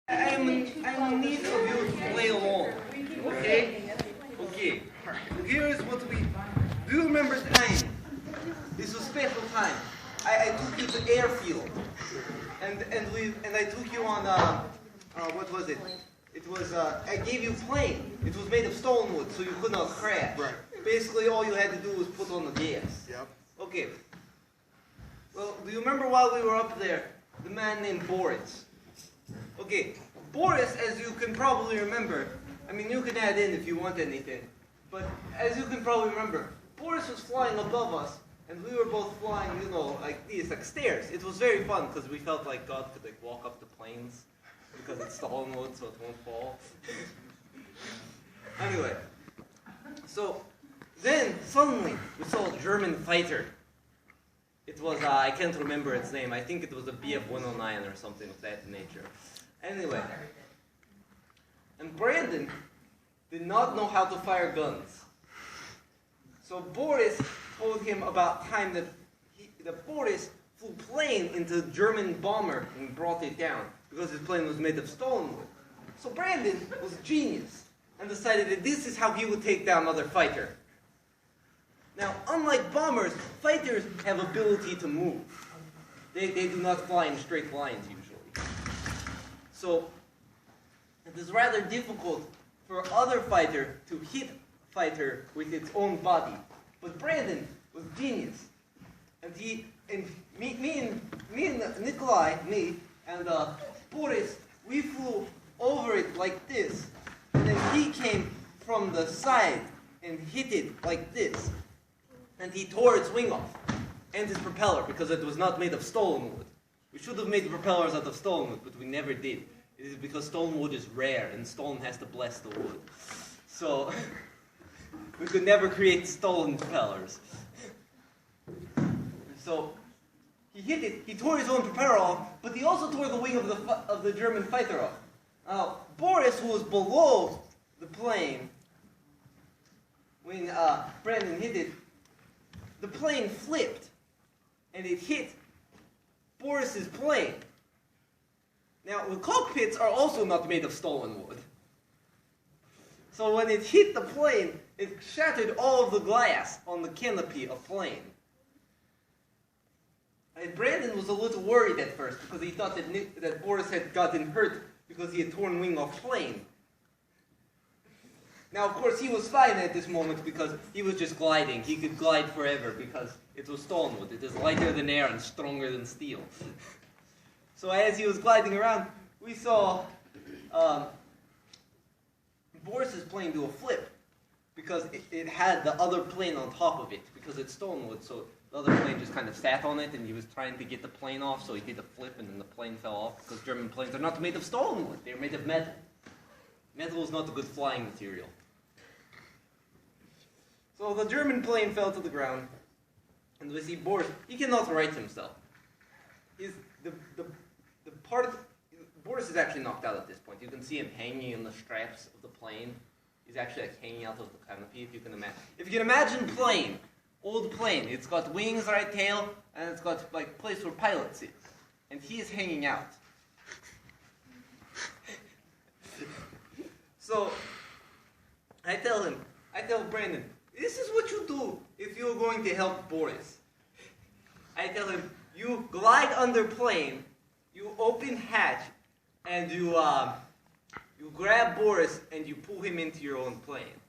I'm in need of you to play along. Okay? Okay. Here's what we do. You remember time? This was special time. I took you to airfield, and I took you on what was it? It was I gave you plane. It was made of stone wood, so you could not crash. Right. Basically, all you had to do was put on the gas. Yep. Okay. Well, do you remember while we were up there, the man named Boris? Okay, Boris, as you can probably remember, I mean, you can add in if you want anything, but as you can probably remember, Boris was flying above us, and we were both flying, you know, like these, like stairs. It was very fun, because we felt like God could, like, walk up the planes, because it's stone wood, so it won't fall. Anyway, so then, suddenly, we saw a German fighter. It was, I can't remember its name. I think it was a BF-109 or something of that nature. Anyway, and Brandon did not know how to fire guns. So Boris told him about time that Boris flew plane into a German bomber and brought it down because his plane was made of stone wood. So Brandon was a genius and decided that this is how he would take down another fighter. Now, unlike bombers, fighters have ability to move. They do not fly in straight lines usually. So, it is rather difficult for other fighter to hit fighter with its own body. But Brandon was genius. And me and Nikolai, and Boris, we flew over it like this. And then he came from the side and hit it like this. And he tore its wing off, and its propeller, because it was not made of stone wood. We should have made the propellers out of stone wood, but we never did. It is because stone wood is rare, and stone has to bless the wood. So, we could never create stone propellers. So, he hit it, he tore his own propeller off, but he also tore the wing of the German fighter off. Now, Boris, who was below the plane, when Brandon hit it, the plane flipped, and it hit Boris's plane. Now, the cockpits are also not made of stone wood. So when it hit the plane, it shattered all of the glass on the canopy of plane. And Brandon was a little worried at first, because he thought that Boris had gotten hurt because he had torn wing off plane. Now, of course, he was fine at this moment because he was just gliding. He could glide forever because it was stone wood. It is lighter than air and stronger than steel. So as he was gliding around, we saw Boris's plane do a flip because it had the other plane on top of it because it's stone wood. So the other plane just kind of sat on it, and he was trying to get the plane off, so he did a flip, and then the plane fell off because German planes are not made of stone wood. They're made of metal. Metal is not a good flying material. So the German plane fell to the ground, and we see Boris. He cannot right himself. Boris is actually knocked out at this point. You can see him hanging in the straps of the plane. He's actually like hanging out of the canopy, if you can imagine. If you can imagine plane, old plane. It's got wings, right, tail, and it's got like place where pilots sit, and he is hanging out. So I tell Brandon, this is what you do if you're going to help Boris. I tell him, you glide under plane, you open hatch, and you grab Boris and you pull him into your own plane.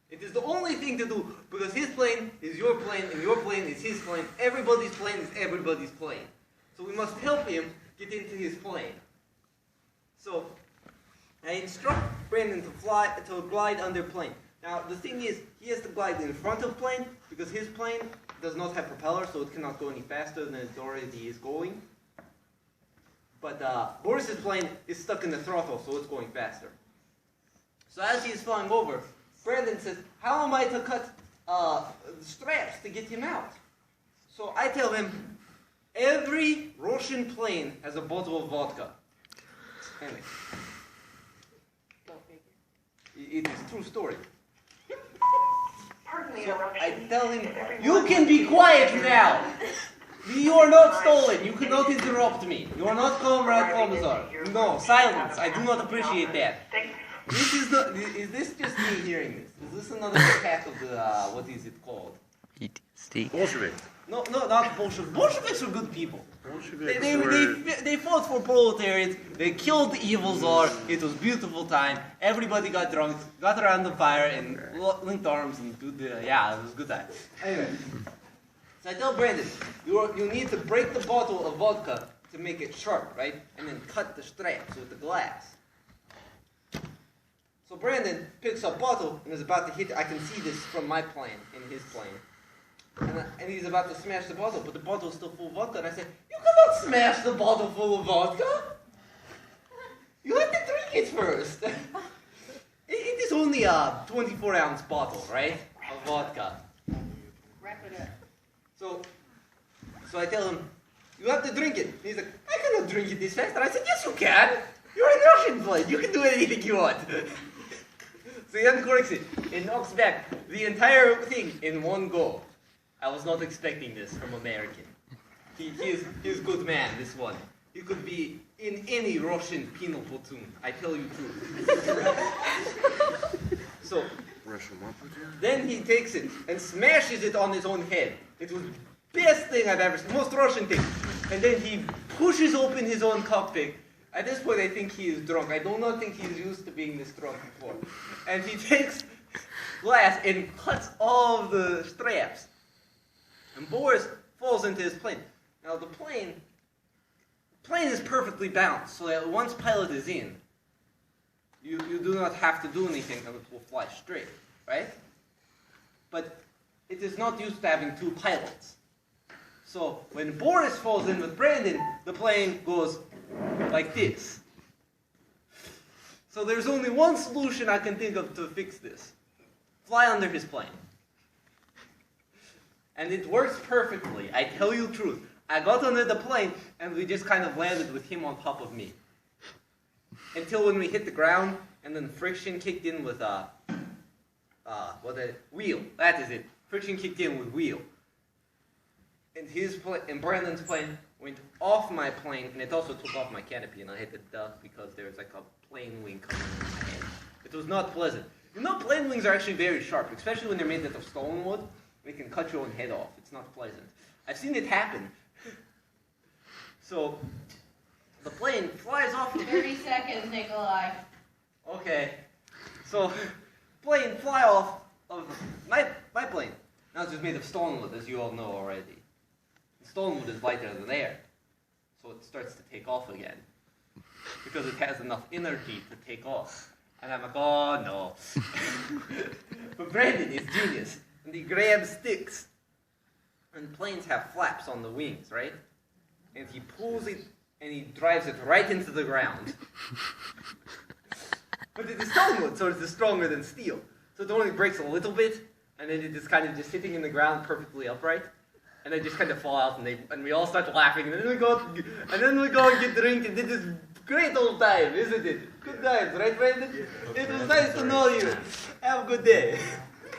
It is the only thing to do because his plane is your plane and your plane is his plane. Everybody's plane is everybody's plane. So we must help him get into his plane. So I instruct Brandon to glide under plane. Now, the thing is, he has to glide in front of plane because his plane does not have propeller, so it cannot go any faster than it already is going. But Boris's plane is stuck in the throttle, so it's going faster. So as he is flying over, Brandon says, how am I to cut the straps to get him out? So I tell him, every Russian plane has a bottle of vodka. Anyway. It is a true story. So I tell him, you can be quiet now! You are not stolen. You cannot interrupt me. You are not Comrade Commissar. No, silence. I do not appreciate that. This is not. Is this just me hearing this? Is this another attack of the what is it called? Bolshevik. No, not Bolsheviks. Bolsheviks are good people. They fought for proletariats. They killed the evil czar. It was a beautiful time. Everybody got drunk, got around the fire, and linked arms and it was a good time. Anyway, so I tell Brandon, you need to break the bottle of vodka to make it sharp, right? And then cut the straps with the glass. So Brandon picks up bottle and is about to hit it. I can see this from my plane in his plane. And he's about to smash the bottle, but the bottle is still full of vodka. And I said, you cannot smash the bottle full of vodka. You have to drink it first. It is only a 24-ounce bottle, right, of vodka. Wrap it up. So I tell him, you have to drink it. And he's like, I cannot drink it this fast. And I said, yes, you can. You're in Russian blood. You can do anything you want. So he uncorks it and knocks back the entire thing in one go. I was not expecting this from American. He's a good man, this one. He could be in any Russian penal platoon. I tell you truth. So, then he takes it and smashes it on his own head. It was the best thing I've ever seen, most Russian thing. And then he pushes open his own cockpit. At this point, I think he is drunk. I do not think he's used to being this drunk before. And he takes glass and cuts all of the straps. And Boris falls into his plane. Now the plane is perfectly balanced, so that once pilot is in, you do not have to do anything and it will fly straight, right? But it is not used to having two pilots. So when Boris falls in with Brandon, the plane goes like this. So there's only one solution I can think of to fix this. Fly under his plane. And it works perfectly, I tell you the truth. I got under the plane, and we just kind of landed with him on top of me. Until when we hit the ground, and then friction kicked in with wheel. That is it. Friction kicked in with wheel. And Brandon's plane went off my plane, and it also took off my canopy, and I hit the duck because there's like a plane wing coming in my head. It was not pleasant. You know, plane wings are actually very sharp, especially when they're made out of stone wood. They can cut your own head off. It's not pleasant. I've seen it happen. So, the plane flies off. 30 seconds, Nikolai. Okay. So, plane fly off of my plane. Now it's just made of stone wood, as you all know already. Stone wood is lighter than air. So it starts to take off again. Because it has enough energy to take off. And I'm like, oh no. But Brandon is genius. And he grabs sticks. And planes have flaps on the wings, right? And he pulls it and he drives it right into the ground. But it is stone wood, so it is stronger than steel. So it only breaks a little bit, and then it is kind of just sitting in the ground perfectly upright. And they just kind of fall out, and we all start laughing. And then we go and get drink, and it is great old time, isn't it? Good times, right, Brandon? It was nice to know you. Have a good day.